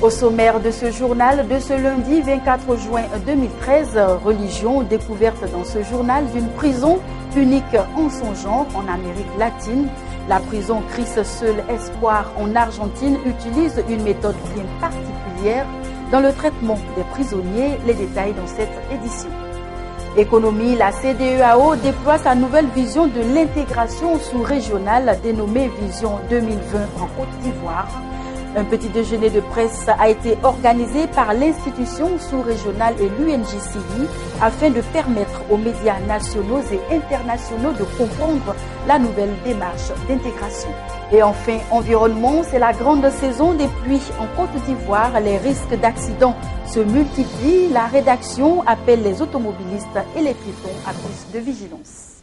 Au sommaire de ce journal de ce lundi 24 juin 2013, religion découverte dans ce journal d'une prison unique en son genre en Amérique latine. La prison Christ Seul Espoir en Argentine utilise une méthode bien particulière dans le traitement des prisonniers. Les détails dans cette édition. Économie, la CEDEAO déploie sa nouvelle vision de l'intégration sous-régionale dénommée Vision 2020 en Côte d'Ivoire. Un petit déjeuner de presse a été organisé par l'institution sous-régionale et l'UNJCI afin de permettre aux médias nationaux et internationaux de comprendre la nouvelle démarche d'intégration. Et enfin, environnement, c'est la grande saison des pluies en Côte d'Ivoire. Les risques d'accidents se multiplient. La rédaction appelle les automobilistes et les piétons à plus de vigilance.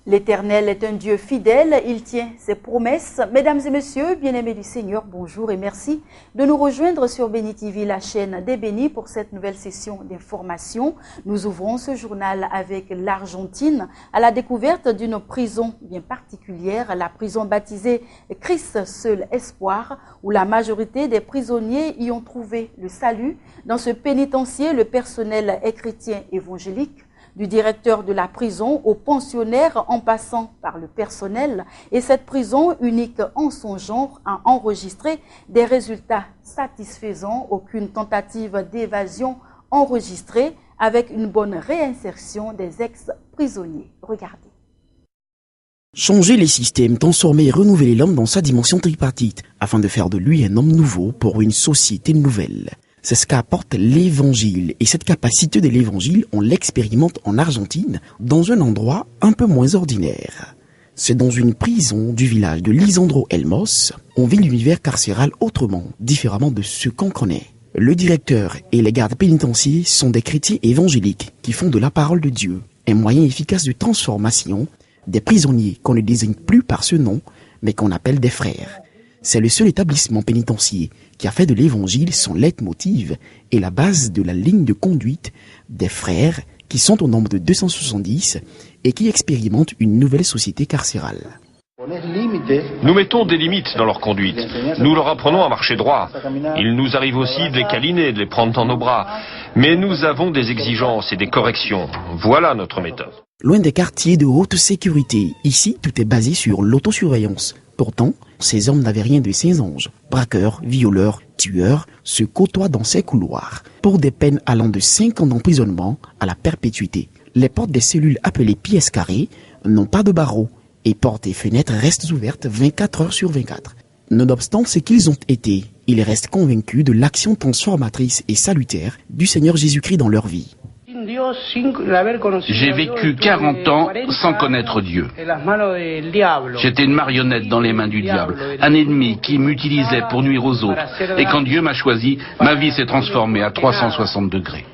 L'Éternel est un Dieu fidèle, il tient ses promesses. Mesdames et messieurs, bien-aimés du Seigneur, bonjour et merci de nous rejoindre sur Béni TV, la chaîne des bénis, pour cette nouvelle session d'information. Nous ouvrons ce journal avec l'Argentine à la découverte d'une prison bien particulière, la prison baptisée Christ Seul Espoir, où la majorité des prisonniers y ont trouvé le salut. Dans ce pénitencier, le personnel est chrétien évangélique. Du directeur de la prison aux pensionnaires en passant par le personnel. Et cette prison, unique en son genre, a enregistré des résultats satisfaisants. Aucune tentative d'évasion enregistrée, avec une bonne réinsertion des ex-prisonniers. Regardez. Changer les systèmes, transformer et renouveler l'homme dans sa dimension tripartite, afin de faire de lui un homme nouveau pour une société nouvelle. C'est ce qu'apporte l'évangile, et cette capacité de l'évangile, on l'expérimente en Argentine, dans un endroit un peu moins ordinaire. C'est dans une prison du village de Lisandro Elmos, on vit l'univers carcéral autrement, différemment de ce qu'on connaît. Le directeur et les gardes pénitentiaires sont des chrétiens évangéliques qui font de la parole de Dieu un moyen efficace de transformation des prisonniers qu'on ne désigne plus par ce nom, mais qu'on appelle des frères. C'est le seul établissement pénitentiaire qui a fait de l'évangile son leitmotiv et la base de la ligne de conduite des frères qui sont au nombre de 270 et qui expérimentent une nouvelle société carcérale. Nous mettons des limites dans leur conduite. Nous leur apprenons à marcher droit. Il nous arrive aussi de les câliner, de les prendre dans nos bras. Mais nous avons des exigences et des corrections. Voilà notre méthode. Loin des quartiers de haute sécurité, ici tout est basé sur l'autosurveillance. Pourtant, ces hommes n'avaient rien de saints anges. Braqueurs, violeurs, tueurs se côtoient dans ces couloirs pour des peines allant de 5 ans d'emprisonnement à la perpétuité. Les portes des cellules appelées pièces carrées n'ont pas de barreaux et portes et fenêtres restent ouvertes 24 heures sur 24. Nonobstant ce qu'ils ont été, ils restent convaincus de l'action transformatrice et salutaire du Seigneur Jésus-Christ dans leur vie. J'ai vécu 40 ans sans connaître Dieu. J'étais une marionnette dans les mains du diable, un ennemi qui m'utilisait pour nuire aux autres. Et quand Dieu m'a choisi, ma vie s'est transformée à 360 degrés.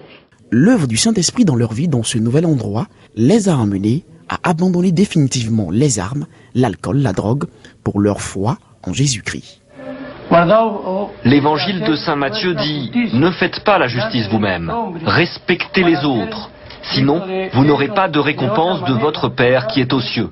L'œuvre du Saint-Esprit dans leur vie dans ce nouvel endroit les a amenés à abandonner définitivement les armes, l'alcool, la drogue, pour leur foi en Jésus-Christ. L'évangile de Saint Matthieu dit « Ne faites pas la justice vous-même, respectez les autres, sinon vous n'aurez pas de récompense de votre Père qui est aux cieux. »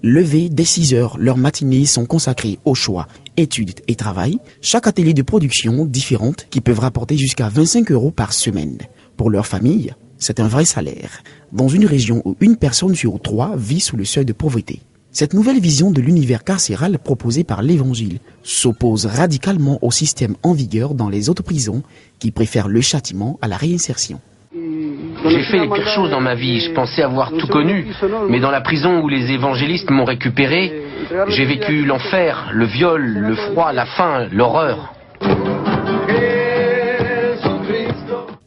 Levés dès 6 heures, leurs matinées sont consacrées au choix, études et travail, chaque atelier de production différente qui peuvent rapporter jusqu'à 25 € par semaine. Pour leur famille, c'est un vrai salaire, dans une région où une personne sur 3 vit sous le seuil de pauvreté. Cette nouvelle vision de l'univers carcéral proposée par l'Évangile s'oppose radicalement au système en vigueur dans les autres prisons qui préfèrent le châtiment à la réinsertion. J'ai fait les pires choses dans ma vie, je pensais avoir tout connu, mais dans la prison où les évangélistes m'ont récupéré, j'ai vécu l'enfer, le viol, le froid, la faim, l'horreur.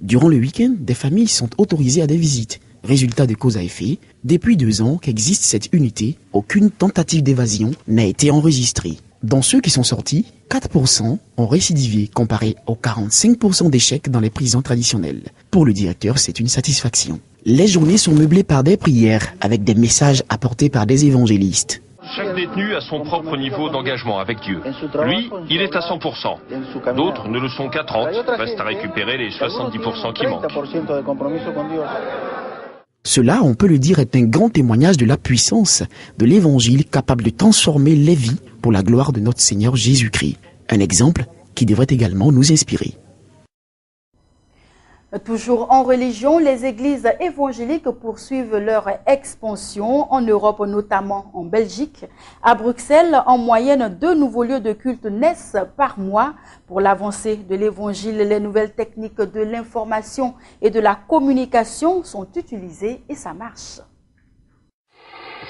Durant le week-end, des familles sont autorisées à des visites. Résultat de cause à effet, depuis 2 ans qu'existe cette unité, aucune tentative d'évasion n'a été enregistrée. Dans ceux qui sont sortis, 4% ont récidivé comparé aux 45% d'échecs dans les prisons traditionnelles. Pour le directeur, c'est une satisfaction. Les journées sont meublées par des prières avec des messages apportés par des évangélistes. Chaque détenu a son propre niveau d'engagement avec Dieu. Lui, il est à 100%. D'autres ne le sont qu'à 30%. Reste à récupérer les 70% qui manquent. Cela, on peut le dire, est un grand témoignage de la puissance de l'Évangile capable de transformer les vies pour la gloire de notre Seigneur Jésus-Christ. Un exemple qui devrait également nous inspirer. Toujours en religion, les églises évangéliques poursuivent leur expansion en Europe, notamment en Belgique. À Bruxelles, en moyenne, 2 nouveaux lieux de culte naissent par mois. Pour l'avancée de l'évangile, les nouvelles techniques de l'information et de la communication sont utilisées et ça marche.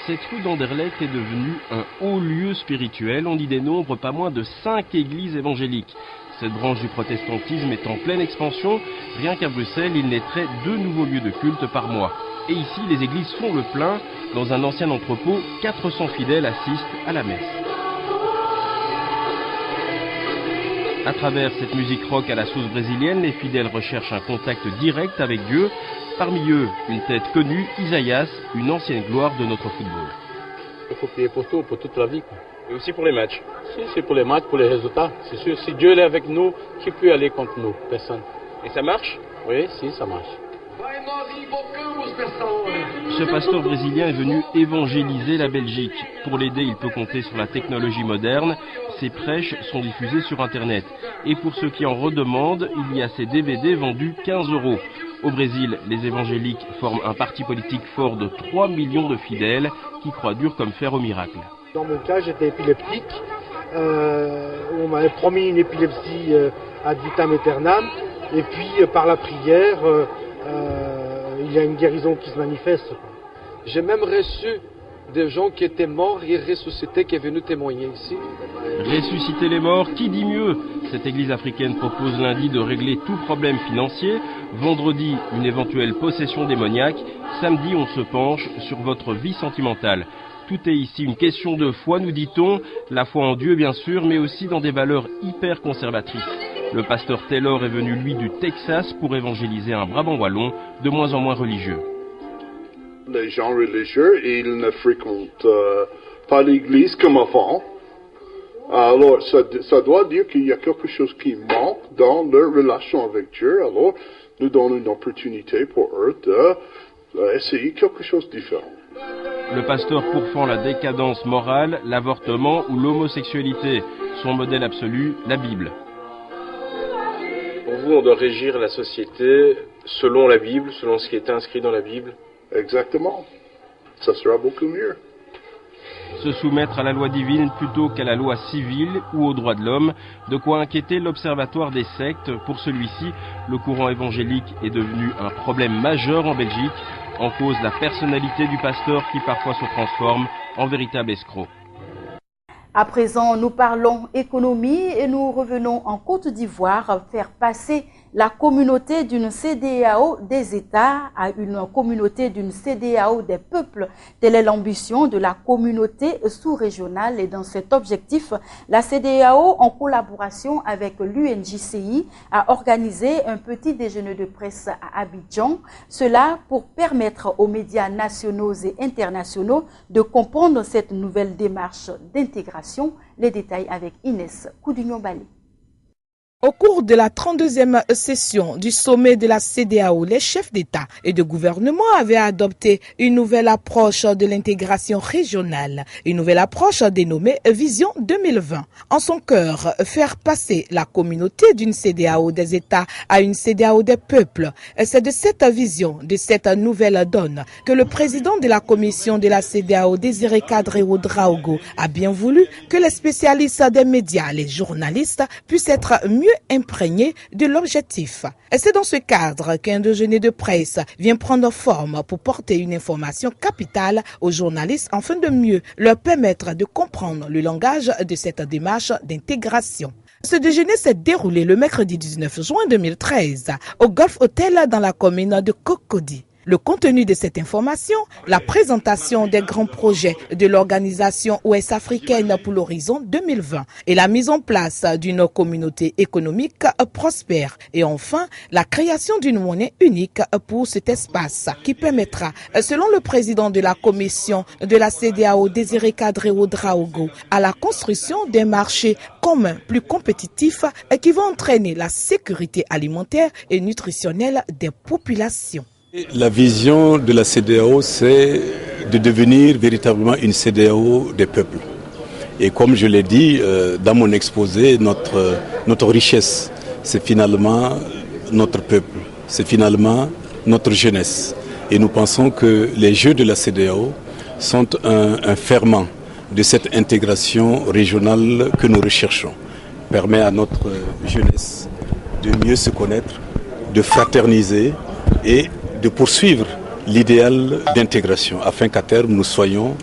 Cette rue d'Anderlecht est devenue un haut lieu spirituel. On y dénombre pas moins de 5 églises évangéliques. Cette branche du protestantisme est en pleine expansion. Rien qu'à Bruxelles, il naîtrait 2 nouveaux lieux de culte par mois. Et ici, les églises font le plein. Dans un ancien entrepôt, 400 fidèles assistent à la messe. À travers cette musique rock à la sauce brésilienne, les fidèles recherchent un contact direct avec Dieu. Parmi eux, une tête connue, Isaïas, une ancienne gloire de notre football. Il faut prier pour tout, pour toute la vie. Et aussi pour les matchs. Si, c'est pour les matchs, pour les résultats. C'est sûr, si Dieu est avec nous, qui peut aller contre nous? Personne. Et ça marche? Oui, si, ça marche. Ce pasteur brésilien est venu évangéliser la Belgique. Pour l'aider, il peut compter sur la technologie moderne. Ses prêches sont diffusés sur Internet. Et pour ceux qui en redemandent, il y a ces DVD vendus 15 €. Au Brésil, les évangéliques forment un parti politique fort de 3 millions de fidèles qui croient dur comme fer au miracle. Dans mon cas, j'étais épileptique. On m'avait promis une épilepsie ad vitam aeternam. Et puis, par la prière, il y a une guérison qui se manifeste. J'ai même reçu des gens qui étaient morts et ressuscités qui est venu témoigner ici. Ressusciter les morts, qui dit mieux? Cette église africaine propose lundi de régler tout problème financier. Vendredi, une éventuelle possession démoniaque. Samedi, on se penche sur votre vie sentimentale. Tout est ici une question de foi, nous dit-on. La foi en Dieu, bien sûr, mais aussi dans des valeurs hyper conservatrices. Le pasteur Taylor est venu, lui, du Texas pour évangéliser un Brabant wallon de moins en moins religieux. Les gens religieux, ils ne fréquentent pas l'église comme avant. Alors, ça doit dire qu'il y a quelque chose qui manque dans leur relation avec Dieu. Alors, nous donnons une opportunité pour eux d'essayer quelque chose de différent. Le pasteur pourfend la décadence morale, l'avortement ou l'homosexualité. Son modèle absolu, la Bible. Pour vous, on doit régir la société selon la Bible, selon ce qui est inscrit dans la Bible. Exactement. Ça sera beaucoup mieux. Se soumettre à la loi divine plutôt qu'à la loi civile ou aux droits de l'homme, de quoi inquiéter l'Observatoire des sectes. Pour celui-ci, le courant évangélique est devenu un problème majeur en Belgique, en cause la personnalité du pasteur qui parfois se transforme en véritable escroc. À présent, nous parlons économie et nous revenons en Côte d'Ivoire faire passer la communauté d'une CEDEAO des États à une communauté d'une CEDEAO des peuples. Telle est l'ambition de la communauté sous-régionale et dans cet objectif, la CEDEAO, en collaboration avec l'UNJCI, a organisé un petit déjeuner de presse à Abidjan. Cela pour permettre aux médias nationaux et internationaux de comprendre cette nouvelle démarche d'intégration. Les détails avec Inès Koudugnon-Balé. Au cours de la 32e session du sommet de la CEDEAO, les chefs d'État et de gouvernement avaient adopté une nouvelle approche de l'intégration régionale, une nouvelle approche dénommée Vision 2020. En son cœur, faire passer la communauté d'une CEDEAO des États à une CEDEAO des peuples. C'est de cette vision, de cette nouvelle donne, que le président de la commission de la CEDEAO, Désiré Kadri Ouedraogo, a bien voulu que les spécialistes des médias, les journalistes, puissent être mieux imprégné de l'objectif. Et c'est dans ce cadre qu'un déjeuner de presse vient prendre forme pour porter une information capitale aux journalistes afin de mieux leur permettre de comprendre le langage de cette démarche d'intégration. Ce déjeuner s'est déroulé le mercredi 19 juin 2013 au Golf Hotel dans la commune de Cocody. Le contenu de cette information, la présentation des grands projets de l'Organisation ouest-africaine pour l'horizon 2020 et la mise en place d'une communauté économique prospère et enfin la création d'une monnaie unique pour cet espace qui permettra, selon le président de la commission de la CEDEAO, Désiré Kadri Ouedraogo, à la construction d'un marché commun plus compétitif qui va entraîner la sécurité alimentaire et nutritionnelle des populations. La vision de la CEDEAO, c'est de devenir véritablement une CEDEAO des peuples. Et comme je l'ai dit dans mon exposé, notre richesse, c'est finalement notre peuple, c'est finalement notre jeunesse. Et nous pensons que les Jeux de la CEDEAO sont un ferment de cette intégration régionale que nous recherchons. Permet à notre jeunesse de mieux se connaître, de fraterniser et de poursuivre l'idéal d'intégration afin qu'à terme nous soyons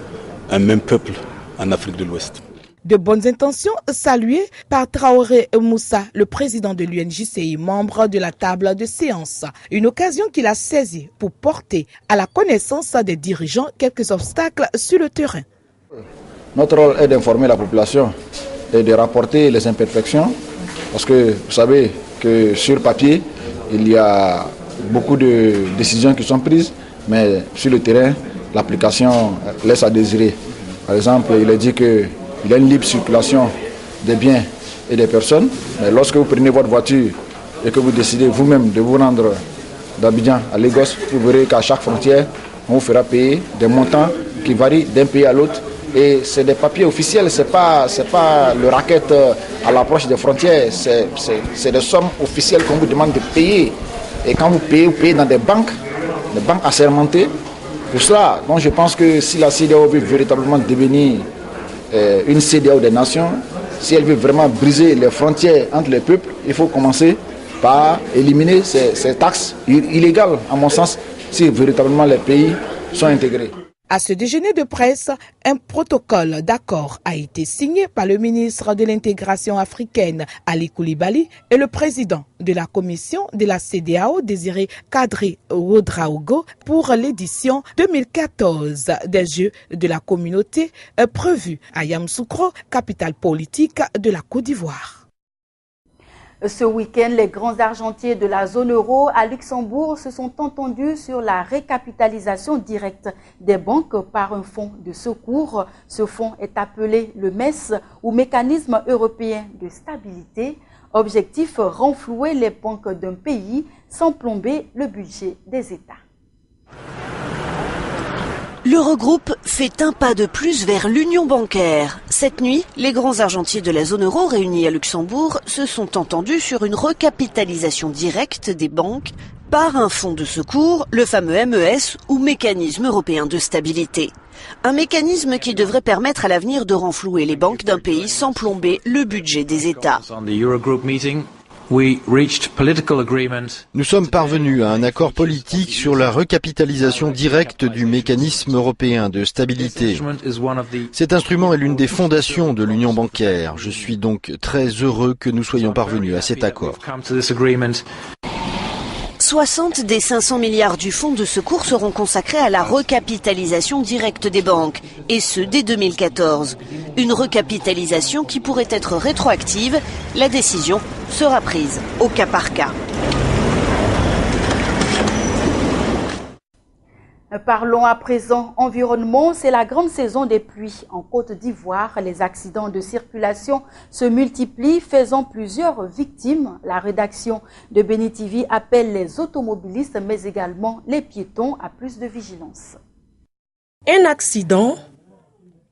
un même peuple en Afrique de l'Ouest. De bonnes intentions saluées par Traoré Moussa, le président de l'UNJCI, membre de la table de séance. Une occasion qu'il a saisie pour porter à la connaissance des dirigeants quelques obstacles sur le terrain. Notre rôle est d'informer la population et de rapporter les imperfections parce que vous savez que sur papier, il y a beaucoup de décisions qui sont prises, mais sur le terrain, l'application laisse à désirer. Par exemple, il est dit qu'il y a une libre circulation des biens et des personnes, mais lorsque vous prenez votre voiture et que vous décidez vous-même de vous rendre d'Abidjan à Lagos, vous verrez qu'à chaque frontière, on vous fera payer des montants qui varient d'un pays à l'autre. Et c'est des papiers officiels, c'est pas le racket à l'approche des frontières, c'est des sommes officielles qu'on vous demande de payer. Et quand vous payez dans des banques assermentées. Pour cela, donc je pense que si la CEDEAO veut véritablement devenir une CEDEAO des nations, si elle veut vraiment briser les frontières entre les peuples, il faut commencer par éliminer ces taxes illégales, à mon sens, si véritablement les pays sont intégrés. À ce déjeuner de presse, un protocole d'accord a été signé par le ministre de l'intégration africaine, Ali Koulibaly, et le président de la commission de la CEDEAO, Désiré Kadri Ouedraogo, pour l'édition 2014 des Jeux de la communauté prévus à Yamoussoukro, capitale politique de la Côte d'Ivoire. Ce week-end, les grands argentiers de la zone euro à Luxembourg se sont entendus sur la récapitalisation directe des banques par un fonds de secours. Ce fonds est appelé le MES ou Mécanisme européen de stabilité. Objectif, renflouer les banques d'un pays sans plomber le budget des États. L'Eurogroupe fait un pas de plus vers l'union bancaire. Cette nuit, les grands argentiers de la zone euro réunis à Luxembourg se sont entendus sur une recapitalisation directe des banques par un fonds de secours, le fameux MES ou Mécanisme européen de stabilité. Un mécanisme qui devrait permettre à l'avenir de renflouer les banques d'un pays sans plomber le budget des États. Nous sommes parvenus à un accord politique sur la recapitalisation directe du mécanisme européen de stabilité. Cet instrument est l'une des fondations de l'union bancaire. Je suis donc très heureux que nous soyons parvenus à cet accord. 60 des 500 milliards du fonds de secours seront consacrés à la recapitalisation directe des banques, et ce dès 2014. Une recapitalisation qui pourrait être rétroactive. La décision sera prise au cas par cas. Parlons à présent environnement. C'est la grande saison des pluies en Côte d'Ivoire. Les accidents de circulation se multiplient, faisant plusieurs victimes. La rédaction de Béni TV appelle les automobilistes, mais également les piétons, à plus de vigilance. Un accident,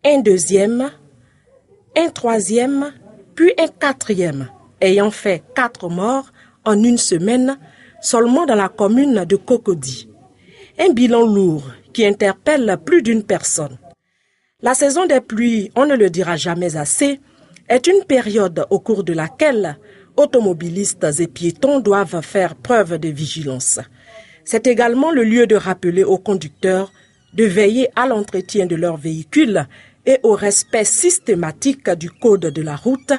un deuxième, un troisième, puis un quatrième, ayant fait 4 morts en une semaine seulement dans la commune de Cocody. Un bilan lourd qui interpelle plus d'une personne. La saison des pluies, on ne le dira jamais assez, est une période au cours de laquelle automobilistes et piétons doivent faire preuve de vigilance. C'est également le lieu de rappeler aux conducteurs de veiller à l'entretien de leurs véhicules et au respect systématique du code de la route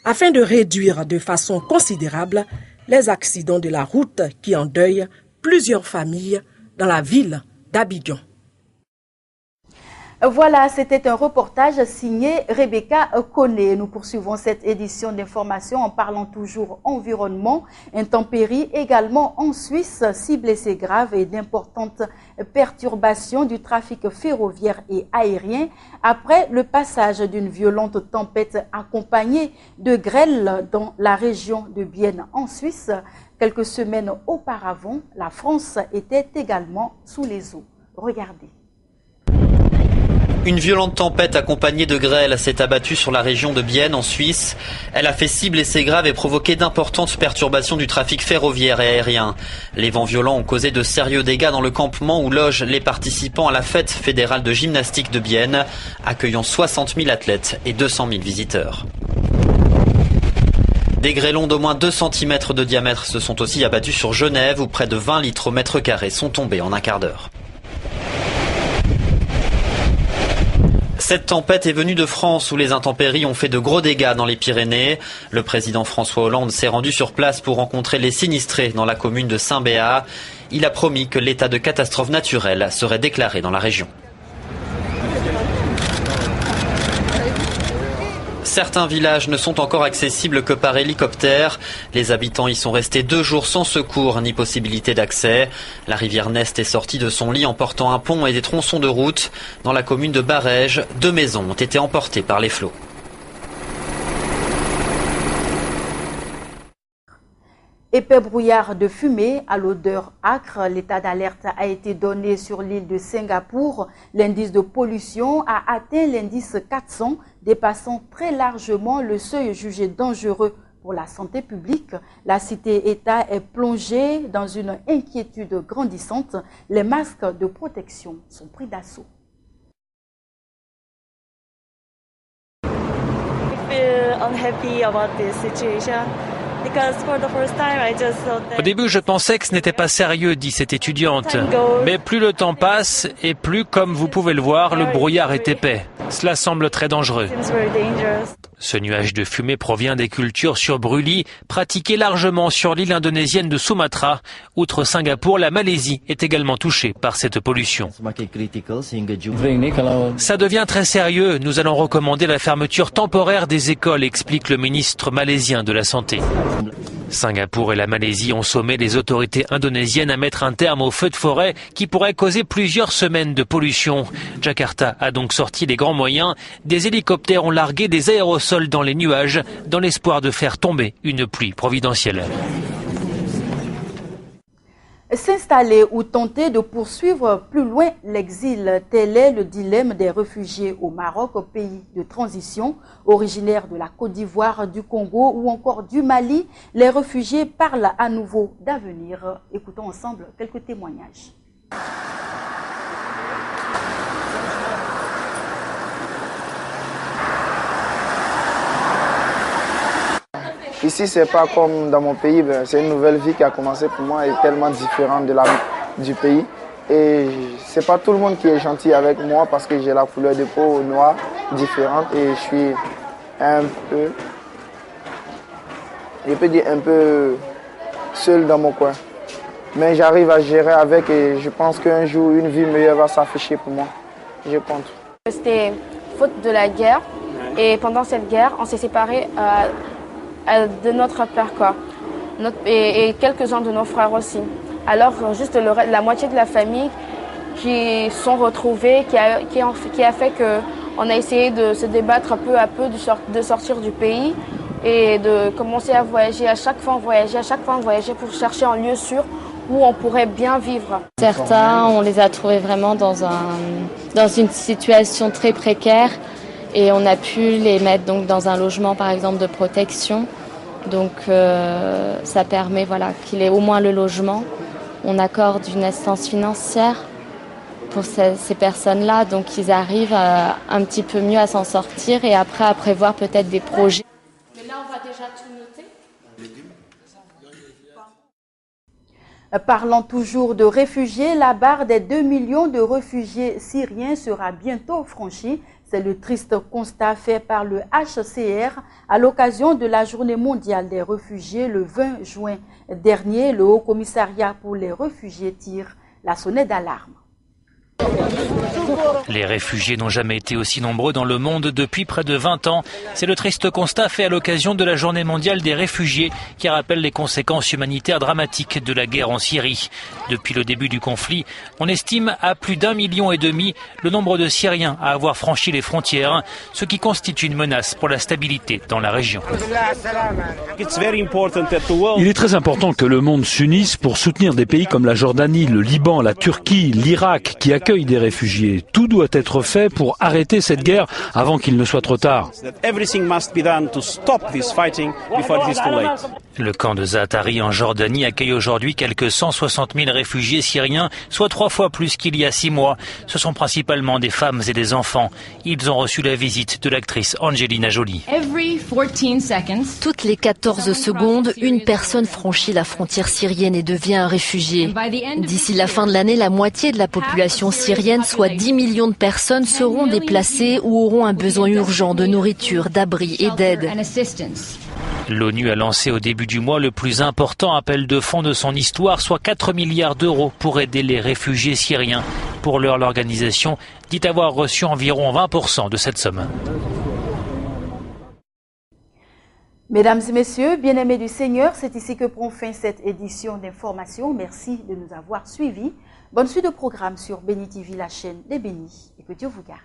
afin de réduire de façon considérable les accidents de la route qui endeuillent plusieurs familles dans la ville d'Abidjan. Voilà, c'était un reportage signé Rebecca Koné. Nous poursuivons cette édition d'information en parlant toujours environnement, intempéries également en Suisse, 6 blessés graves et d'importantes perturbations du trafic ferroviaire et aérien après le passage d'une violente tempête accompagnée de grêle dans la région de Bienne en Suisse. Quelques semaines auparavant, la France était également sous les eaux. Regardez. Une violente tempête accompagnée de grêle s'est abattue sur la région de Bienne en Suisse. Elle a fait 6 blessés graves et provoqué d'importantes perturbations du trafic ferroviaire et aérien. Les vents violents ont causé de sérieux dégâts dans le campement où logent les participants à la fête fédérale de gymnastique de Bienne, accueillant 60 000 athlètes et 200 000 visiteurs. Des grêlons d'au moins 2 cm de diamètre se sont aussi abattus sur Genève où près de 20 litres au mètre carré sont tombés en un quart d'heure. Cette tempête est venue de France où les intempéries ont fait de gros dégâts dans les Pyrénées. Le président François Hollande s'est rendu sur place pour rencontrer les sinistrés dans la commune de Saint-Béat. Il a promis que l'état de catastrophe naturelle serait déclaré dans la région. Certains villages ne sont encore accessibles que par hélicoptère. Les habitants y sont restés 2 jours sans secours ni possibilité d'accès. La rivière Nest est sortie de son lit en portant un pont et des tronçons de route. Dans la commune de Barège, 2 maisons ont été emportées par les flots. Épais brouillard de fumée à l'odeur âcre, l'état d'alerte a été donné sur l'île de Singapour. L'indice de pollution a atteint l'indice 400, dépassant très largement le seuil jugé dangereux pour la santé publique. La cité-État est plongée dans une inquiétude grandissante. Les masques de protection sont pris d'assaut. I feel unhappy about this situation. Au début, je pensais que ce n'était pas sérieux, dit cette étudiante. Mais plus le temps passe et plus, comme vous pouvez le voir, le brouillard est épais. Cela semble très dangereux. Ce nuage de fumée provient des cultures sur brûlis pratiquées largement sur l'île indonésienne de Sumatra. Outre Singapour, la Malaisie est également touchée par cette pollution. Ça devient très sérieux. Nous allons recommander la fermeture temporaire des écoles, explique le ministre malaisien de la Santé. Singapour et la Malaisie ont sommé les autorités indonésiennes à mettre un terme aux feux de forêt qui pourraient causer plusieurs semaines de pollution. Jakarta a donc sorti les grands moyens. Des hélicoptères ont largué des aérosols dans les nuages dans l'espoir de faire tomber une pluie providentielle. S'installer ou tenter de poursuivre plus loin l'exil, tel est le dilemme des réfugiés au Maroc, pays de transition, originaires de la Côte d'Ivoire, du Congo ou encore du Mali. Les réfugiés parlent à nouveau d'avenir. Écoutons ensemble quelques témoignages. Ici, c'est pas comme dans mon pays, c'est une nouvelle vie qui a commencé pour moi et tellement différente de la du pays. Et c'est pas tout le monde qui est gentil avec moi parce que j'ai la couleur de peau noire différente et je suis un peu, je peux dire un peu seul dans mon coin. Mais j'arrive à gérer avec et je pense qu'un jour, une vie meilleure va s'afficher pour moi. Je compte. C'était faute de la guerre et pendant cette guerre, on s'est séparés de notre père, quoi. Et quelques-uns de nos frères aussi. Alors juste la moitié de la famille qui sont retrouvés, qui a fait qu'on a essayé de se débattre peu à peu de sortir du pays et de commencer à voyager. À chaque fois on voyageait pour chercher un lieu sûr où on pourrait bien vivre. Certains, on les a trouvés vraiment dans une situation très précaire. Et on a pu les mettre donc dans un logement, par exemple, de protection. Donc, ça permet voilà, qu'il ait au moins le logement. On accorde une assistance financière pour ces personnes-là. Donc, ils arrivent un petit peu mieux à s'en sortir et après à prévoir peut-être des projets. Mais là, on va déjà tout noter. Parlant toujours de réfugiés, la barre des 2 millions de réfugiés syriens sera bientôt franchie. C'est le triste constat fait par le HCR à l'occasion de la Journée mondiale des réfugiés le 20 juin dernier. Le Haut Commissariat pour les réfugiés tire la sonnette d'alarme. Les réfugiés n'ont jamais été aussi nombreux dans le monde depuis près de 20 ans. C'est le triste constat fait à l'occasion de la Journée mondiale des réfugiés qui rappelle les conséquences humanitaires dramatiques de la guerre en Syrie. Depuis le début du conflit, on estime à plus d'1,5 million le nombre de Syriens à avoir franchi les frontières, ce qui constitue une menace pour la stabilité dans la région. Il est très important que le monde s'unisse pour soutenir des pays comme la Jordanie, le Liban, la Turquie, l'Irak qui accueillent des réfugiés. Tout doit être fait pour arrêter cette guerre avant qu'il ne soit trop tard. Le camp de Zaatari en Jordanie accueille aujourd'hui quelques 160 000 réfugiés syriens, soit 3 fois plus qu'il y a 6 mois. Ce sont principalement des femmes et des enfants. Ils ont reçu la visite de l'actrice Angelina Jolie. Toutes les 14 secondes, une personne franchit la frontière syrienne et devient un réfugié. D'ici la fin de l'année, la moitié de la population syrienne, soit 10 millions de personnes, seront déplacées ou auront un besoin urgent de nourriture, d'abri et d'aide. L'ONU a lancé au début du mois le plus important appel de fonds de son histoire, soit 4 milliards d'euros pour aider les réfugiés syriens. Pour l'heure, l'organisation dit avoir reçu environ 20% de cette somme. Mesdames et messieurs, bien-aimés du Seigneur, c'est ici que prend fin cette édition d'information. Merci de nous avoir suivis. Bonne suite de programme sur Béni TV, la chaîne des bénis, et que Dieu vous garde.